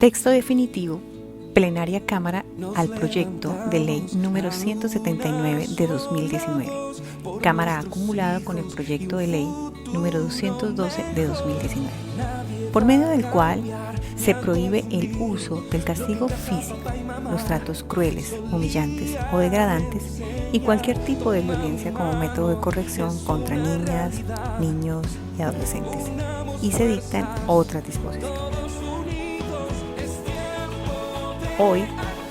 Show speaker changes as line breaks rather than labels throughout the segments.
Texto definitivo, plenaria Cámara al proyecto de ley número 179 de 2019, Cámara acumulado con el proyecto de ley número 212 de 2019, por medio del cual se prohíbe el uso del castigo físico, los tratos crueles, humillantes o degradantes y cualquier tipo de violencia como método de corrección contra niñas, niños y adolescentes, y se dictan otras disposiciones. Hoy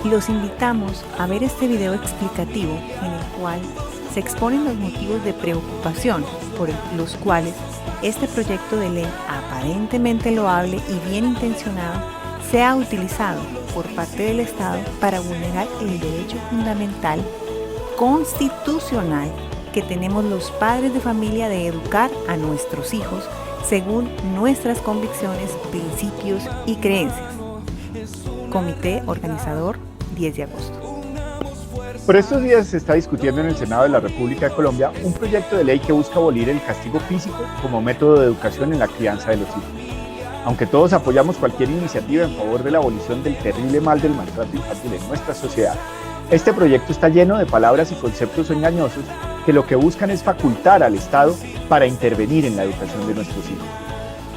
los invitamos a ver este video explicativo en el cual se exponen los motivos de preocupación por los cuales este proyecto de ley aparentemente loable y bien intencionado se ha utilizado por parte del Estado para vulnerar el derecho fundamental constitucional que tenemos los padres de familia de educar a nuestros hijos según nuestras convicciones, principios y creencias. Comité organizador, 10 de agosto.
Por estos días se está discutiendo en el Senado de la República de Colombia un proyecto de ley que busca abolir el castigo físico como método de educación en la crianza de los hijos. Aunque todos apoyamos cualquier iniciativa en favor de la abolición del terrible mal del maltrato infantil en nuestra sociedad, este proyecto está lleno de palabras y conceptos engañosos que lo que buscan es facultar al Estado para intervenir en la educación de nuestros hijos.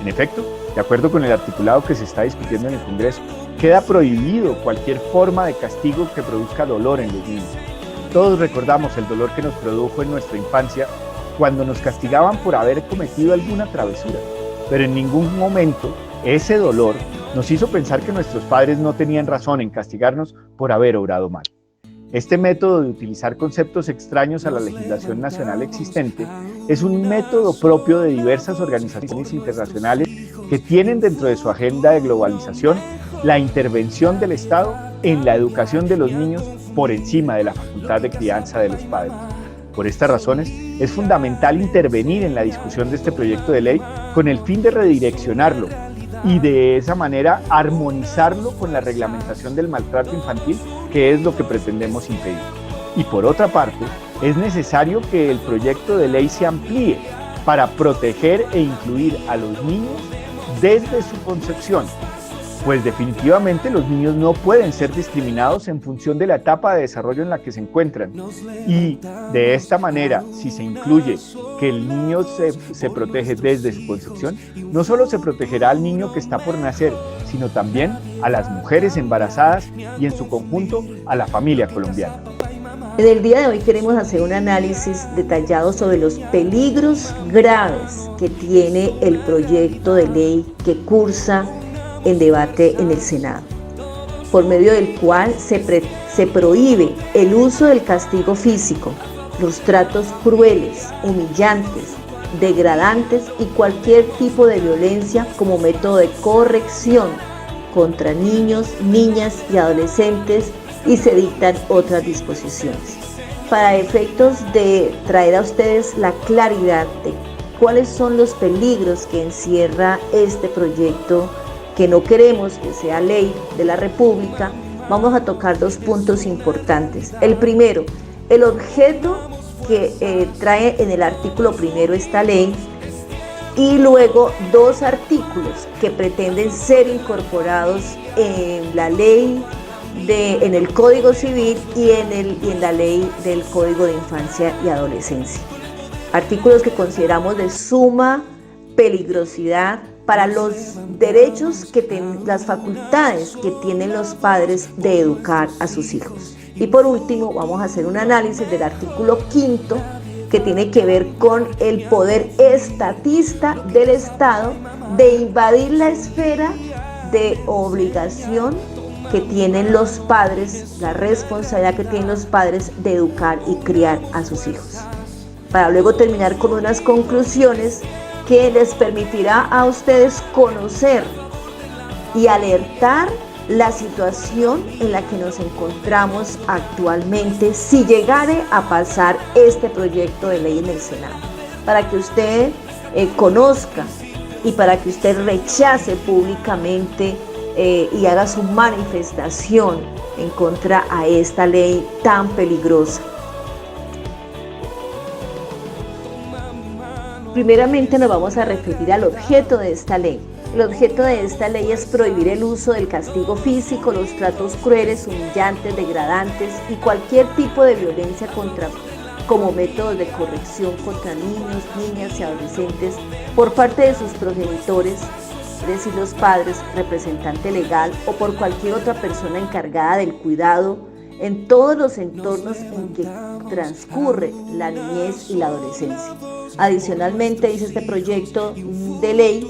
En efecto, de acuerdo con el articulado que se está discutiendo en el Congreso, queda prohibido cualquier forma de castigo que produzca dolor en los niños. Todos recordamos el dolor que nos produjo en nuestra infancia cuando nos castigaban por haber cometido alguna travesura, pero en ningún momento ese dolor nos hizo pensar que nuestros padres no tenían razón en castigarnos por haber obrado mal. Este método de utilizar conceptos extraños a la legislación nacional existente es un método propio de diversas organizaciones internacionales que tienen dentro de su agenda de globalización la intervención del Estado en la educación de los niños por encima de la facultad de crianza de los padres. Por estas razones, es fundamental intervenir en la discusión de este proyecto de ley con el fin de redireccionarlo y de esa manera armonizarlo con la reglamentación del maltrato infantil, que es lo que pretendemos impedir. Y por otra parte, es necesario que el proyecto de ley se amplíe para proteger e incluir a los niños desde su concepción, pues definitivamente los niños no pueden ser discriminados en función de la etapa de desarrollo en la que se encuentran. Y de esta manera, si se incluye que el niño se protege desde su concepción, no solo se protegerá al niño que está por nacer, sino también a las mujeres embarazadas y en su conjunto a la familia colombiana.
En el día de hoy queremos hacer un análisis detallado sobre los peligros graves que tiene el proyecto de ley que cursa en debate en el Senado, por medio del cual se prohíbe el uso del castigo físico, los tratos crueles, humillantes, degradantes y cualquier tipo de violencia como método de corrección contra niños, niñas y adolescentes, y se dictan otras disposiciones. Para efectos de traer a ustedes la claridad de cuáles son los peligros que encierra este proyecto, que no queremos que sea ley de la República, vamos a tocar dos puntos importantes. El primero, el objeto que trae en el artículo primero esta ley, y luego dos artículos que pretenden ser incorporados en la ley, en el Código Civil y en la ley del Código de Infancia y Adolescencia. Artículos que consideramos de suma peligrosidad para los derechos las facultades que tienen los padres de educar a sus hijos. Y por último, vamos a hacer un análisis del artículo quinto, que tiene que ver con el poder estatista del Estado de invadir la esfera de obligación que tienen los padres, la responsabilidad que tienen los padres de educar y criar a sus hijos. Para luego terminar con unas conclusiones que les permitirá a ustedes conocer y alertar la situación en la que nos encontramos actualmente si llegare a pasar este proyecto de ley en el Senado, para que usted conozca y para que usted rechace públicamente y haga su manifestación en contra a esta ley tan peligrosa. Primeramente nos vamos a referir al objeto de esta ley. El objeto de esta ley es prohibir el uso del castigo físico, los tratos crueles, humillantes, degradantes y cualquier tipo de violencia como métodos de corrección contra niños, niñas y adolescentes por parte de sus progenitores, es decir, los padres, representante legal o por cualquier otra persona encargada del cuidado en todos los entornos en que transcurre la niñez y la adolescencia. Adicionalmente, dice este proyecto de ley,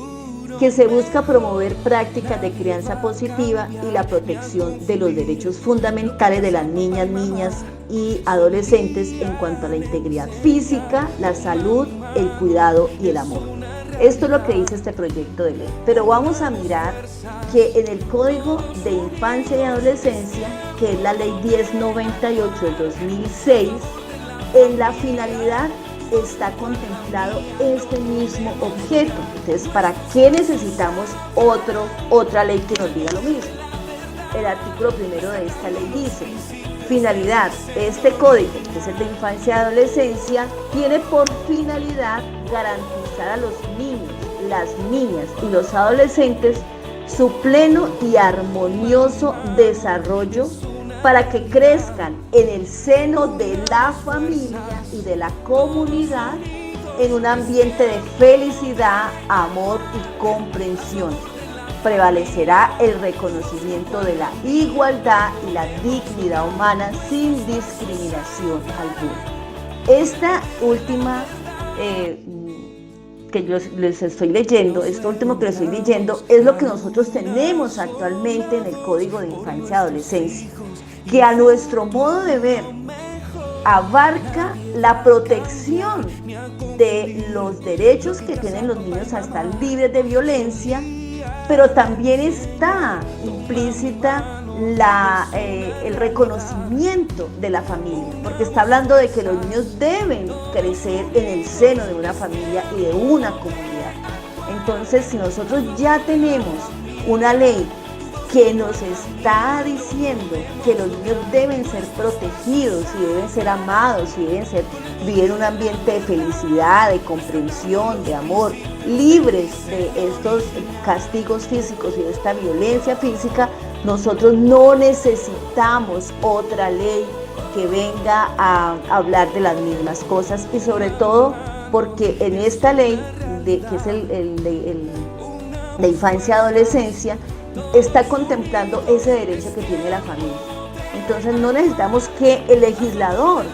que se busca promover prácticas de crianza positiva y la protección de los derechos fundamentales de las niñas y adolescentes en cuanto a la integridad física, la salud, el cuidado y el amor. Esto es lo que dice este proyecto de ley. Pero vamos a mirar que en el Código de Infancia y Adolescencia, que es la Ley 1098 del 2006, en la finalidad está contemplado este mismo objeto. Entonces, ¿para qué necesitamos otra ley que nos diga lo mismo? El artículo primero de esta ley dice: finalidad, este código, que es el de infancia y adolescencia, tiene por finalidad garantizar a los niños, las niñas y los adolescentes su pleno y armonioso desarrollo para que crezcan en el seno de la familia y de la comunidad en un ambiente de felicidad, amor y comprensión. Prevalecerá el reconocimiento de la igualdad y la dignidad humana sin discriminación alguna. Esta última que yo les estoy leyendo, esto último que les estoy leyendo, es lo que nosotros tenemos actualmente en el Código de Infancia y Adolescencia, que a nuestro modo de ver abarca la protección de los derechos que tienen los niños a estar libres de violencia, pero también está implícita el reconocimiento de la familia, porque está hablando de que los niños deben crecer en el seno de una familia y de una comunidad. Entonces, si nosotros ya tenemos una ley que nos está diciendo que los niños deben ser protegidos y deben ser amados y deben vivir en un ambiente de felicidad, de comprensión, de amor, libres de estos castigos físicos y de esta violencia física, nosotros no necesitamos otra ley que venga a hablar de las mismas cosas, y sobre todo porque en esta ley, que es de infancia y adolescencia, está contemplando ese derecho que tiene la familia. Entonces no necesitamos que el legislador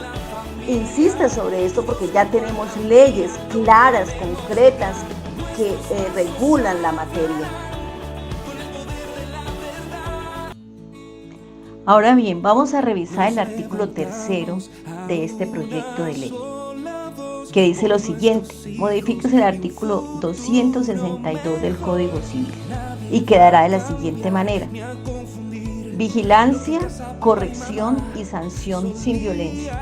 insista sobre esto, porque ya tenemos leyes claras, concretas, que regulan la materia. Ahora bien, vamos a revisar el artículo 3 de este proyecto de ley, que dice lo siguiente: modifíquese el artículo 262 del Código Civil y quedará de la siguiente manera: vigilancia, corrección y sanción sin violencia.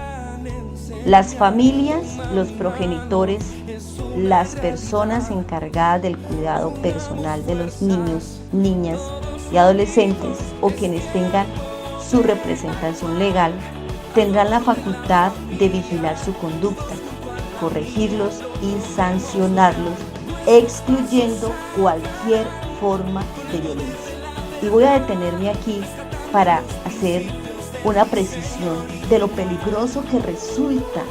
Las familias, los progenitores, las personas encargadas del cuidado personal de los niños, niñas y adolescentes, o quienes tengan su representación legal, tendrán la facultad de vigilar su conducta, corregirlos y sancionarlos, excluyendo cualquier forma de violencia. Y voy a detenerme aquí para hacer una precisión de lo peligroso que resulta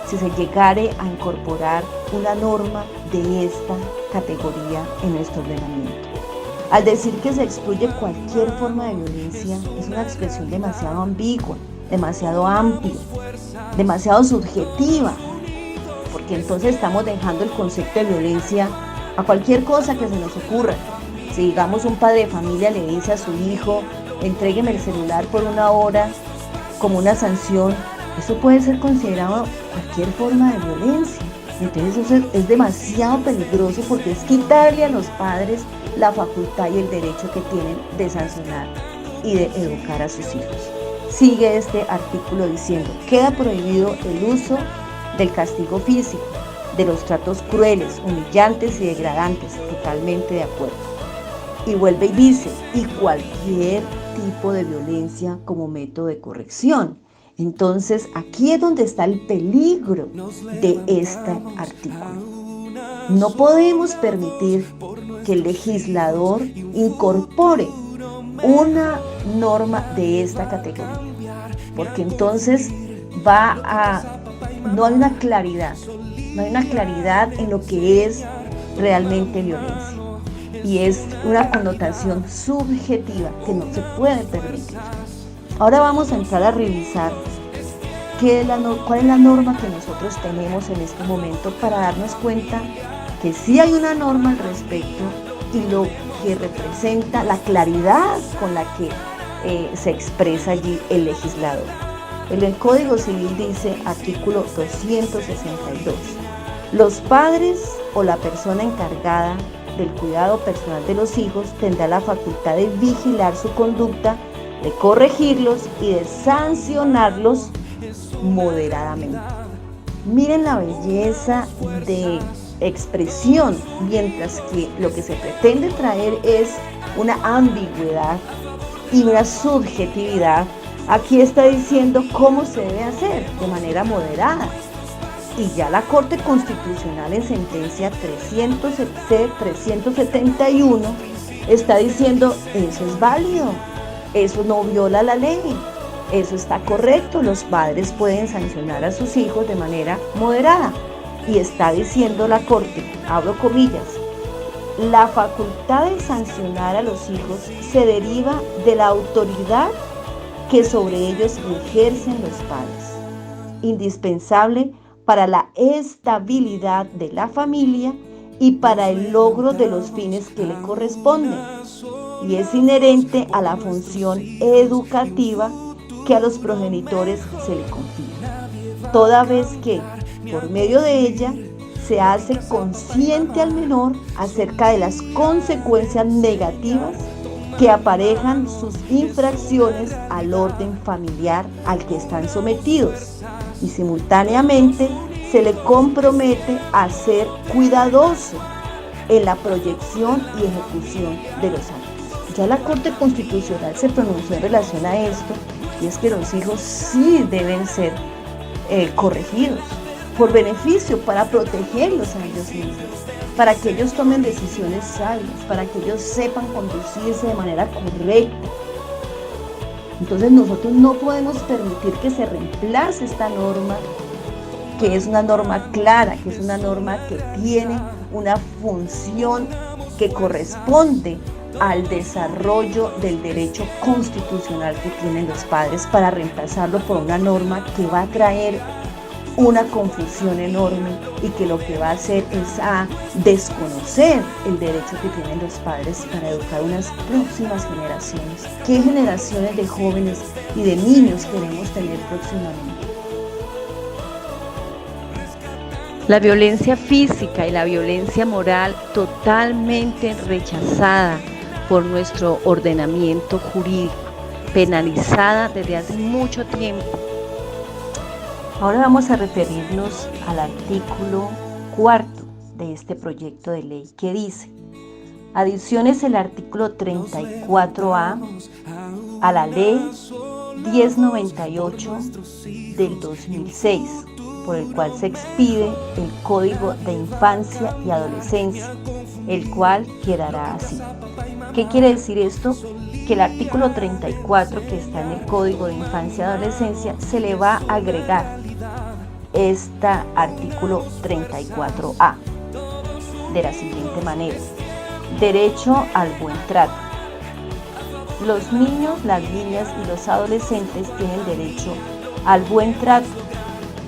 si se llegare a incorporar una norma de esta categoría en nuestro ordenamiento. Al decir que se excluye cualquier forma de violencia, es una expresión demasiado ambigua, demasiado amplia, demasiado subjetiva, porque entonces estamos dejando el concepto de violencia a cualquier cosa que se nos ocurra. Si, digamos, un padre de familia le dice a su hijo: entrégueme el celular por 1 hora como una sanción, eso puede ser considerado cualquier forma de violencia. Entonces eso es demasiado peligroso, porque es quitarle a los padres la facultad y el derecho que tienen de sancionar y de educar a sus hijos. Sigue este artículo diciendo: queda prohibido el uso del castigo físico, de los tratos crueles, humillantes y degradantes. Totalmente de acuerdo. Y vuelve y dice: y cualquier tipo de violencia como método de corrección. Entonces aquí es donde está el peligro de este artículo. No podemos permitir que el legislador incorpore una norma de esta categoría, porque entonces no hay una claridad en lo que es realmente violencia, y es una connotación subjetiva que no se puede permitir. Ahora vamos a entrar a revisar cuál es la norma que nosotros tenemos en este momento, para darnos cuenta que sí hay una norma al respecto y lo que representa la claridad con la que se expresa allí el legislador. El Código Civil dice, artículo 262, los padres o la persona encargada del cuidado personal de los hijos tendrá la facultad de vigilar su conducta, de corregirlos y de sancionarlos moderadamente. Miren la belleza de expresión, mientras que lo que se pretende traer es una ambigüedad y una subjetividad. Aquí está diciendo cómo se debe hacer, de manera moderada. Y ya la Corte Constitucional en sentencia 371 está diciendo, eso es válido, eso no viola la ley, eso está correcto, los padres pueden sancionar a sus hijos de manera moderada. Y está diciendo la Corte, abro comillas, la facultad de sancionar a los hijos se deriva de la autoridad que sobre ellos ejercen los padres, indispensable para la estabilidad de la familia y para el logro de los fines que le corresponden, y es inherente a la función educativa que a los progenitores se le confía, toda vez que, por medio de ella, se hace consciente al menor acerca de las consecuencias negativas que aparejan sus infracciones al orden familiar al que están sometidos, y simultáneamente se le compromete a ser cuidadoso en la proyección y ejecución de los actos. Ya la Corte Constitucional se pronunció en relación a esto, y es que los hijos sí deben ser corregidos por beneficio, para protegerlos a ellos mismos, para que ellos tomen decisiones sabias, para que ellos sepan conducirse de manera correcta. Entonces nosotros no podemos permitir que se reemplace esta norma, que es una norma clara, que es una norma que tiene una función que corresponde al desarrollo del derecho constitucional que tienen los padres, para reemplazarlo por una norma que va a traer una confusión enorme y que lo que va a hacer es a desconocer el derecho que tienen los padres para educar unas próximas generaciones. ¿Qué generaciones de jóvenes y de niños queremos tener próximamente?
La violencia física y la violencia moral totalmente rechazada por nuestro ordenamiento jurídico, penalizada desde hace mucho tiempo.
Ahora vamos a referirnos al artículo 4 de este proyecto de ley, que dice: adiciones el artículo 34A a la ley 1098 del 2006, por el cual se expide el Código de Infancia y Adolescencia, el cual quedará así. ¿Qué quiere decir esto? Que el artículo 34 que está en el Código de Infancia y Adolescencia se le va a agregar este artículo 34A de la siguiente manera: derecho al buen trato. Los niños, las niñas y los adolescentes tienen derecho al buen trato,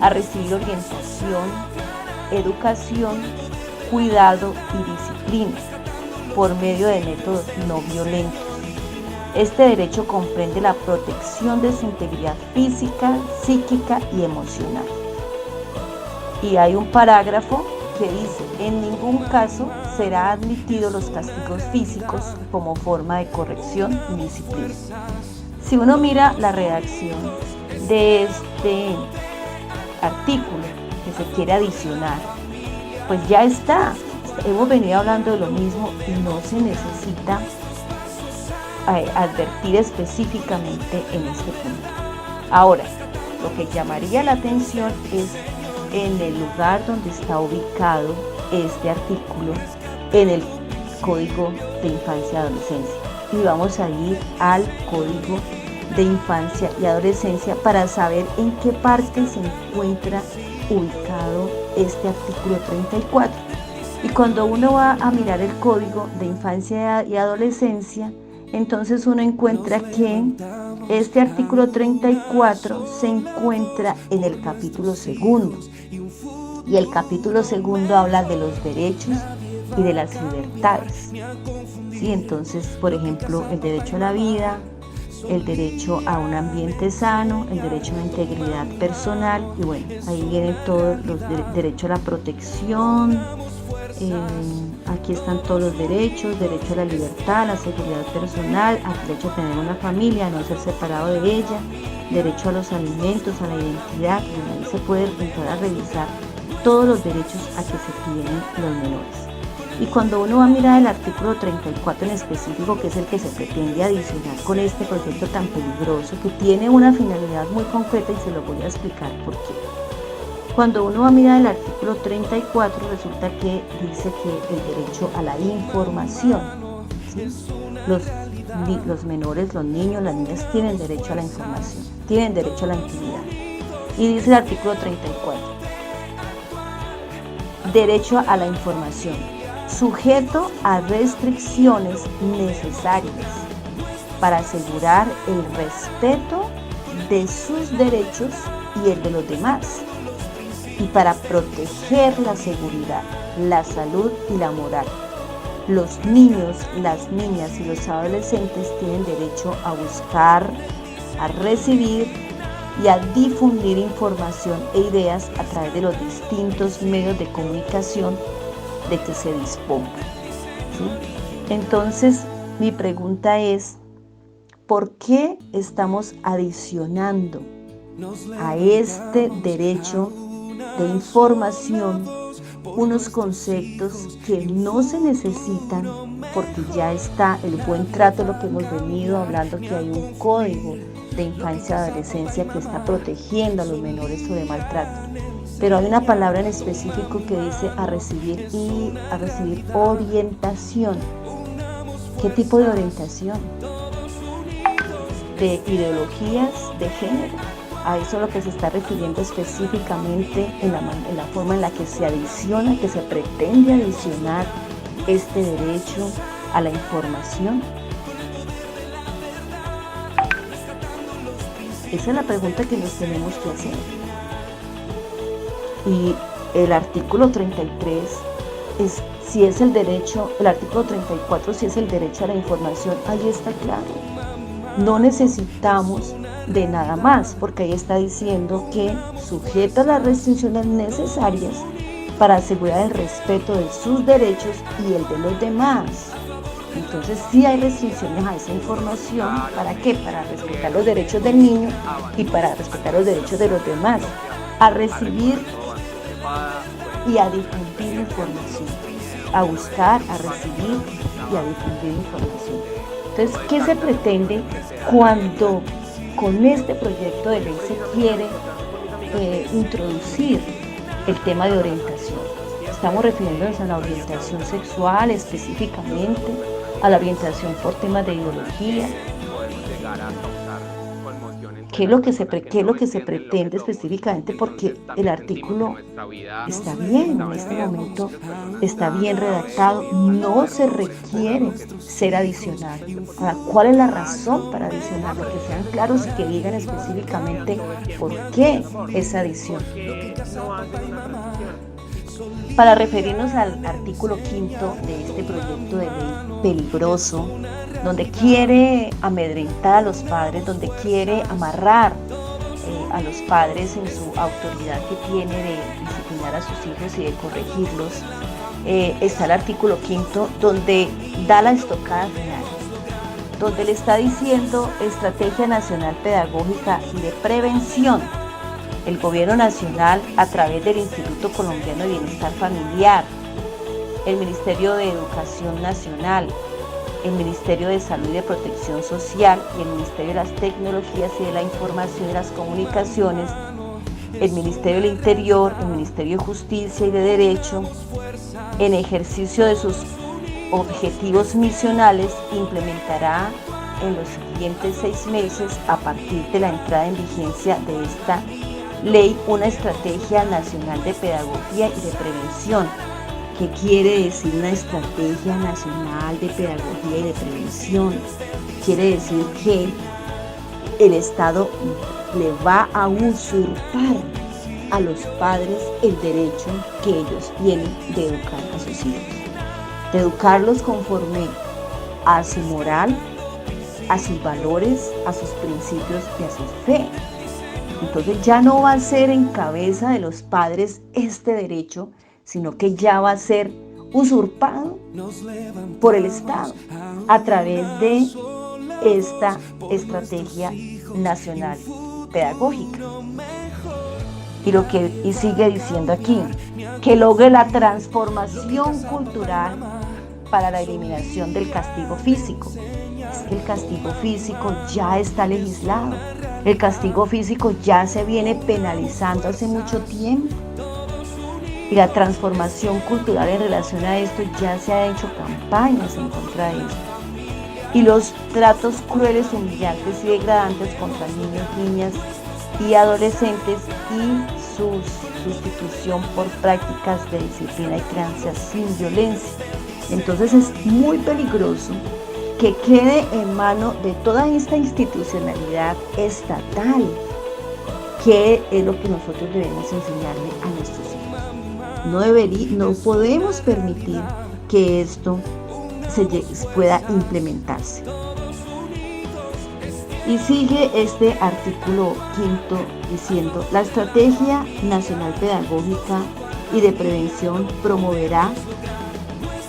a recibir orientación, educación, cuidado y disciplina por medio de métodos no violentos. Este derecho comprende la protección de su integridad física, psíquica y emocional. Y hay un parágrafo que dice: en ningún caso será admitido los castigos físicos como forma de corrección y disciplina. Si uno mira la redacción de este artículo que se quiere adicionar, pues ya está. Hemos venido hablando de lo mismo y no se necesita advertir específicamente en este punto. Ahora, lo que llamaría la atención es en el lugar donde está ubicado este artículo en el Código de Infancia y Adolescencia. Y vamos a ir al Código de Infancia y Adolescencia para saber en qué parte se encuentra ubicado este artículo 34. Y cuando uno va a mirar el Código de Infancia y Adolescencia, entonces uno encuentra que este artículo 34 se encuentra en el capítulo segundo. Y el capítulo segundo habla de los derechos y de las libertades. ¿Sí? Entonces, por ejemplo, el derecho a la vida, el derecho a un ambiente sano, el derecho a la integridad personal, y bueno, ahí vienen todos los derechos a la protección, aquí están todos los derechos, derecho a la libertad, a la seguridad personal, al derecho a tener una familia, a no ser separado de ella, derecho a los alimentos, a la identidad, y ahí se puede entrar a revisar todos los derechos a que se tienen los menores. Y cuando uno va a mirar el artículo 34 en específico, que es el que se pretende adicionar con este proyecto tan peligroso, que tiene una finalidad muy concreta y se lo voy a explicar por qué. Cuando uno va a mirar el artículo 34, resulta que dice que el derecho a la información, ¿sí? Los menores, los niños, las niñas tienen derecho a la información, tienen derecho a la intimidad. Y dice el artículo 34, derecho a la información, sujeto a restricciones necesarias para asegurar el respeto de sus derechos y el de los demás, y para proteger la seguridad, la salud y la moral. Los niños, las niñas y los adolescentes tienen derecho a buscar, a recibir y a difundir información e ideas a través de los distintos medios de comunicación de que se disponga. ¿Sí? Entonces, mi pregunta es, ¿por qué estamos adicionando a este derecho de información unos conceptos que no se necesitan, porque ya está el buen trato, lo que hemos venido hablando, que hay un código de infancia y adolescencia que está protegiendo a los menores sobre maltrato? Pero hay una palabra en específico que dice a recibir orientación. ¿Qué tipo de orientación? De ideologías de género. A eso es lo que se está refiriendo específicamente en la forma en la que se adiciona, que se pretende adicionar este derecho a la información. Esa es la pregunta que nos tenemos que hacer. Y el artículo 33 es si es el derecho, el artículo 34 si es el derecho a la información, ahí está claro. No necesitamos de nada más, porque ahí está diciendo que sujeta las restricciones necesarias para asegurar el respeto de sus derechos y el de los demás. Entonces sí hay restricciones a esa información. ¿Para qué? Para respetar los derechos del niño y para respetar los derechos de los demás, a recibir y a difundir información, a buscar, a recibir y a difundir información. Entonces, ¿qué se pretende cuando con este proyecto de ley se quiere introducir el tema de orientación? Estamos refiriéndonos a la orientación sexual específicamente, a la orientación por temas de ideología. ¿Qué es lo que se pretende específicamente? Porque el artículo está bien, en este momento está bien redactado, no se requiere ser adicionado. Ahora, ¿cuál es la razón para adicionarlo? Que sean claros y que digan específicamente por qué esa adición. Para referirnos al artículo 5 de este proyecto de ley peligroso, donde quiere amedrentar a los padres, donde quiere amarrar a los padres en su autoridad que tiene de disciplinar a sus hijos y de corregirlos, está el artículo 5 donde da la estocada final, donde le está diciendo Estrategia Nacional Pedagógica y de Prevención. El Gobierno Nacional, a través del Instituto Colombiano de Bienestar Familiar, el Ministerio de Educación Nacional, el Ministerio de Salud y de Protección Social y el Ministerio de las Tecnologías y de la Información y las Comunicaciones, el Ministerio del Interior, el Ministerio de Justicia y de Derecho, en ejercicio de sus objetivos misionales, implementará en los siguientes 6 meses, a partir de la entrada en vigencia de esta ley, una estrategia nacional de pedagogía y de prevención. ¿Qué quiere decir una estrategia nacional de pedagogía y de prevención? Quiere decir que el Estado le va a usurpar a los padres el derecho que ellos tienen de educar a sus hijos, de educarlos conforme a su moral, a sus valores, a sus principios y a su fe. Entonces ya no va a ser en cabeza de los padres este derecho, sino que ya va a ser usurpado por el Estado a través de esta estrategia nacional pedagógica. Y sigue diciendo aquí, que logre la transformación cultural para la eliminación del castigo físico. Es que el castigo físico ya está legislado, el castigo físico ya se viene penalizando hace mucho tiempo. Y la transformación cultural en relación a esto, ya se han hecho campañas en contra de esto. Y los tratos crueles, humillantes y degradantes contra niños, niñas y adolescentes, y su sustitución por prácticas de disciplina y crianza sin violencia. Entonces es muy peligroso que quede en mano de toda esta institucionalidad estatal, que es lo que nosotros debemos enseñarle a nuestros hijos. No podemos permitir que esto pueda implementarse. Y sigue este artículo 5 diciendo: la Estrategia Nacional Pedagógica y de Prevención promoverá,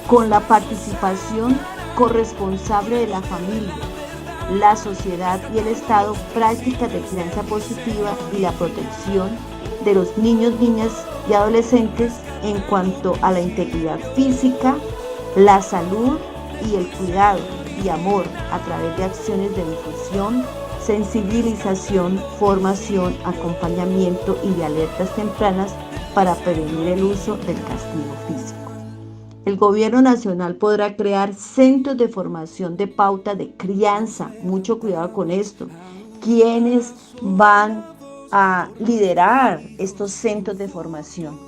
con la participación corresponsable de la familia, la sociedad y el Estado, prácticas de crianza positiva y la protección de los niños, niñas y adolescentes en cuanto a la integridad física, la salud y el cuidado y amor, a través de acciones de difusión, sensibilización, formación, acompañamiento y de alertas tempranas para prevenir el uso del castigo físico. El gobierno nacional podrá crear centros de formación de pauta de crianza. Mucho cuidado con esto. ¿Quiénes van a liderar estos centros de formación?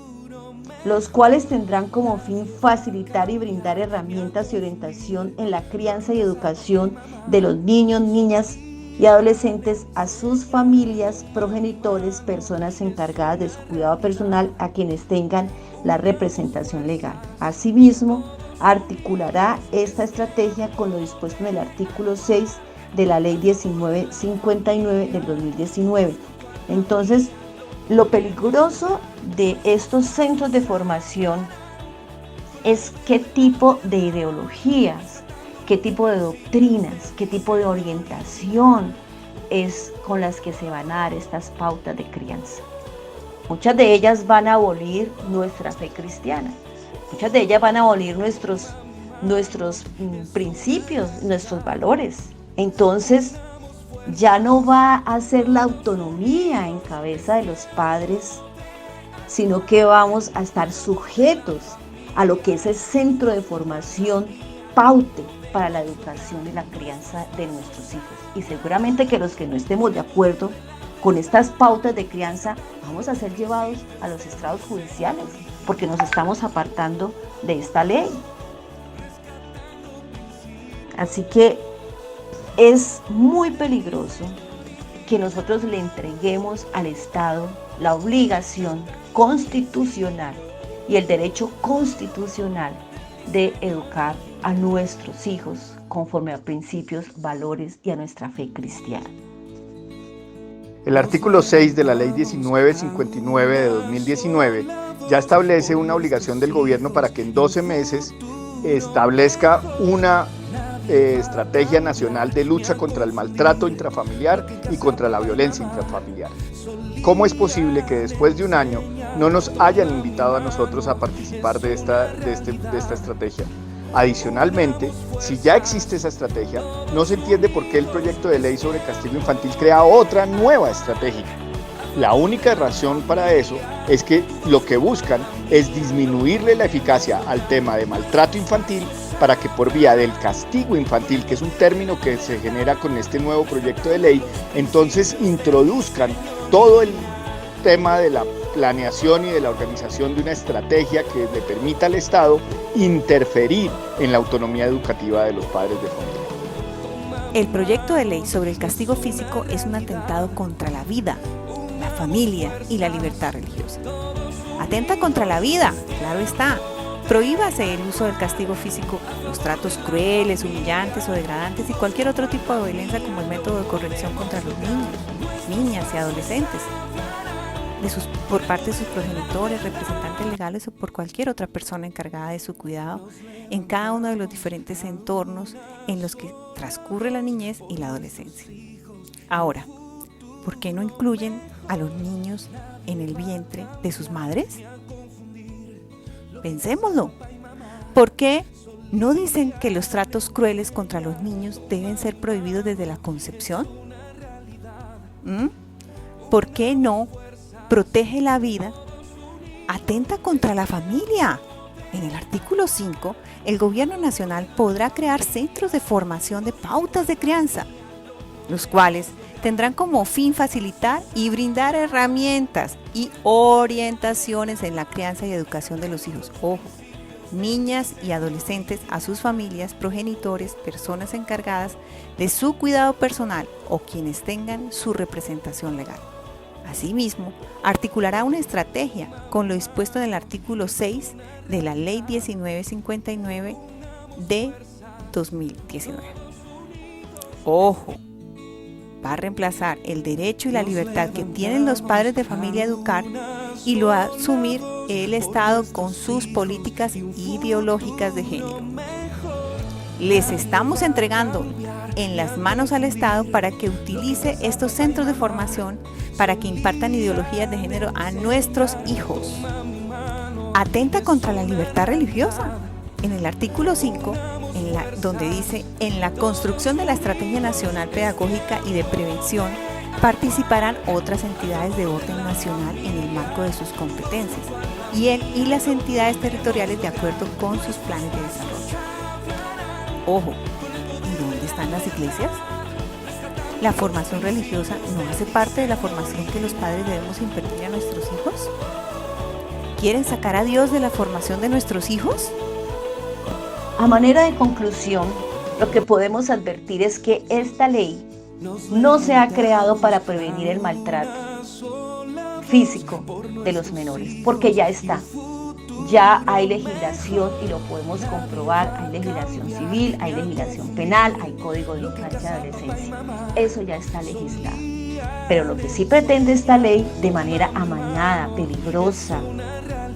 Los cuales tendrán como fin facilitar y brindar herramientas y orientación en la crianza y educación de los niños, niñas y adolescentes, a sus familias, progenitores, personas encargadas de su cuidado personal, a quienes tengan la representación legal. Asimismo, articulará esta estrategia con lo dispuesto en el artículo 6 de la Ley 1959 del 2019. Entonces, lo peligroso de estos centros de formación es qué tipo de ideologías, qué tipo de doctrinas, qué tipo de orientación es con las que se van a dar estas pautas de crianza. Muchas de ellas van a abolir nuestra fe cristiana, muchas de ellas van a abolir nuestros principios, nuestros valores. Entonces, ya no va a ser la autonomía en cabeza de los padres, sino que vamos a estar sujetos a lo que ese centro de formación paute para la educación y la crianza de nuestros hijos. Y seguramente que los que no estemos de acuerdo con estas pautas de crianza vamos a ser llevados a los estrados judiciales, porque nos estamos apartando de esta ley. Así que es muy peligroso que nosotros le entreguemos al Estado la obligación constitucional y el derecho constitucional de educar a nuestros hijos conforme a principios, valores y a nuestra fe cristiana.
El artículo 6 de la Ley 1959 de 2019 ya establece una obligación del gobierno para que en 12 meses establezca una estrategia nacional de lucha contra el maltrato intrafamiliar y contra la violencia intrafamiliar. ¿Cómo es posible que después de un año no nos hayan invitado a nosotros a participar de esta estrategia? Adicionalmente, si ya existe esa estrategia, no se entiende por qué el proyecto de ley sobre castigo infantil crea otra nueva estrategia. La única razón para eso es que lo que buscan es disminuirle la eficacia al tema de maltrato infantil para que por vía del castigo infantil, que es un término que se genera con este nuevo proyecto de ley, entonces introduzcan todo el tema de la planeación y de la organización de una estrategia que le permita al Estado interferir en la autonomía educativa de los padres de familia.
El proyecto de ley sobre el castigo físico es un atentado contra la vida, la familia y la libertad religiosa. Atenta contra la vida, claro está. Prohíbase el uso del castigo físico, los tratos crueles, humillantes o degradantes y cualquier otro tipo de violencia como el método de corrección contra los niños, niñas y adolescentes, por parte de sus progenitores, representantes legales o por cualquier otra persona encargada de su cuidado en cada uno de los diferentes entornos en los que transcurre la niñez y la adolescencia. Ahora, ¿por qué no incluyen a los niños en el vientre de sus madres? Pensémoslo. ¿Por qué no dicen que los tratos crueles contra los niños deben ser prohibidos desde la concepción? ¿Por qué no protege la vida? Atenta contra la familia. En el artículo 5, el Gobierno Nacional podrá crear centros de formación de pautas de crianza, los cuales tendrán como fin facilitar y brindar herramientas y orientaciones en la crianza y educación de los hijos, niñas y adolescentes, a sus familias, progenitores, personas encargadas de su cuidado personal o quienes tengan su representación legal. Asimismo, articulará una estrategia con lo dispuesto en el artículo 6 de la Ley 1959 de 2019. Va a reemplazar el derecho y la libertad que tienen los padres de familia a educar y lo va a asumir el Estado con sus políticas ideológicas de género. Les estamos entregando en las manos al Estado para que utilice estos centros de formación para que impartan ideologías de género a nuestros hijos. Atenta contra la libertad religiosa. En el artículo 5, donde dice, en la construcción de la Estrategia Nacional Pedagógica y de Prevención, participarán otras entidades de orden nacional en el marco de sus competencias y las entidades territoriales de acuerdo con sus planes de desarrollo. ¿Y dónde están las iglesias? ¿La formación religiosa no hace parte de la formación que los padres debemos impartir a nuestros hijos? ¿Quieren sacar a Dios de la formación de nuestros hijos?
A manera de conclusión, lo que podemos advertir es que esta ley no se ha creado para prevenir el maltrato físico de los menores, porque ya está. Ya hay legislación y lo podemos comprobar, hay legislación civil, hay legislación penal, hay código de infancia y adolescencia. Eso ya está legislado. Pero lo que sí pretende esta ley de manera amañada, peligrosa,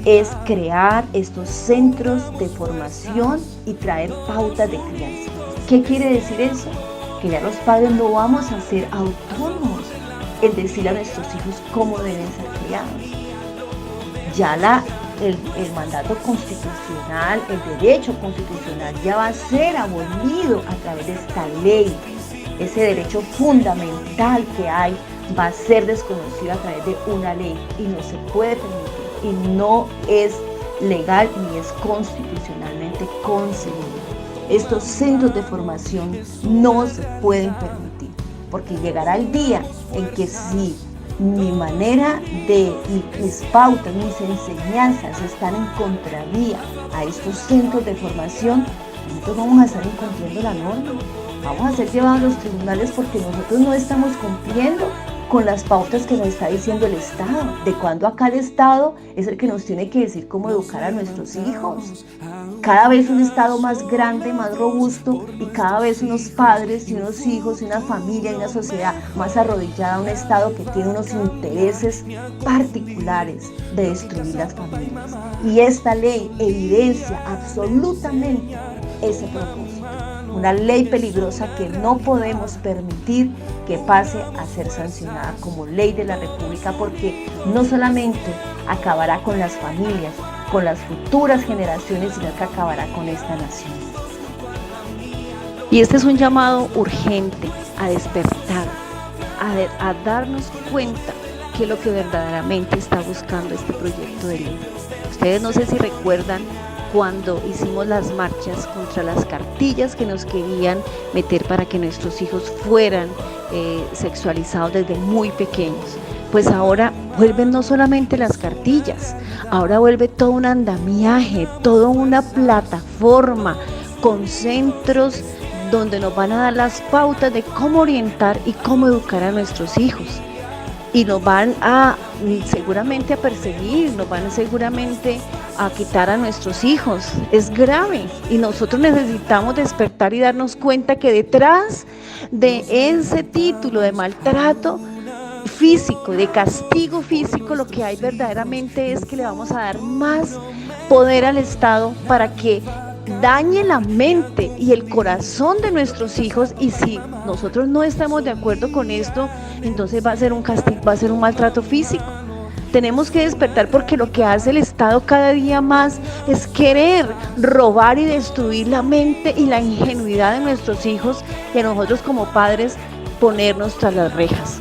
es crear estos centros de formación y traer pautas de crianza. ¿Qué quiere decir eso? Que ya los padres no vamos a ser autónomos en decirle a nuestros hijos cómo deben ser criados. Ya el mandato constitucional, el derecho constitucional ya va a ser abolido a través de esta ley. Ese derecho fundamental que hay va a ser desconocido a través de una ley y no se puede permitir y no es legal ni es constitucionalmente concebido. Estos centros de formación no se pueden permitir porque llegará el día en que si mi manera de mis pautas, mis enseñanzas están en contravía a estos centros de formación, nosotros vamos a estar incumpliendo la norma, vamos a ser llevados a los tribunales porque nosotros no estamos cumpliendo con las pautas que nos está diciendo el Estado. De cuando acá el Estado es el que nos tiene que decir cómo educar a nuestros hijos. Cada vez un Estado más grande, más robusto y cada vez unos padres y unos hijos y una familia y una sociedad más arrodillada a un Estado que tiene unos intereses particulares de destruir las familias. Y esta ley evidencia absolutamente ese propósito. Una ley peligrosa que no podemos permitir que pase a ser sancionada como ley de la República porque no solamente acabará con las familias, con las futuras generaciones, sino que acabará con esta nación. Y este es un llamado urgente a despertar, a darnos cuenta
qué es lo que verdaderamente está buscando este proyecto de ley. Ustedes no sé si recuerdan cuando hicimos las marchas contra las cartillas que nos querían meter para que nuestros hijos fueran sexualizados desde muy pequeños. Pues ahora vuelven no solamente las cartillas, ahora vuelve todo un andamiaje, toda una plataforma con centros donde nos van a dar las pautas de cómo orientar y cómo educar a nuestros hijos. Y nos van a seguramente a perseguir, nos van seguramente a quitar a nuestros hijos. Es grave y nosotros necesitamos despertar y darnos cuenta que detrás de ese título de maltrato físico, de castigo físico, lo que hay verdaderamente es que le vamos a dar más poder al Estado para que dañe la mente y el corazón de nuestros hijos, y si nosotros no estamos de acuerdo con esto, entonces va a ser un castigo, va a ser un maltrato físico. Tenemos que despertar porque lo que hace el Estado cada día más es querer robar y destruir la mente y la ingenuidad de nuestros hijos, y a nosotros como padres ponernos tras las rejas.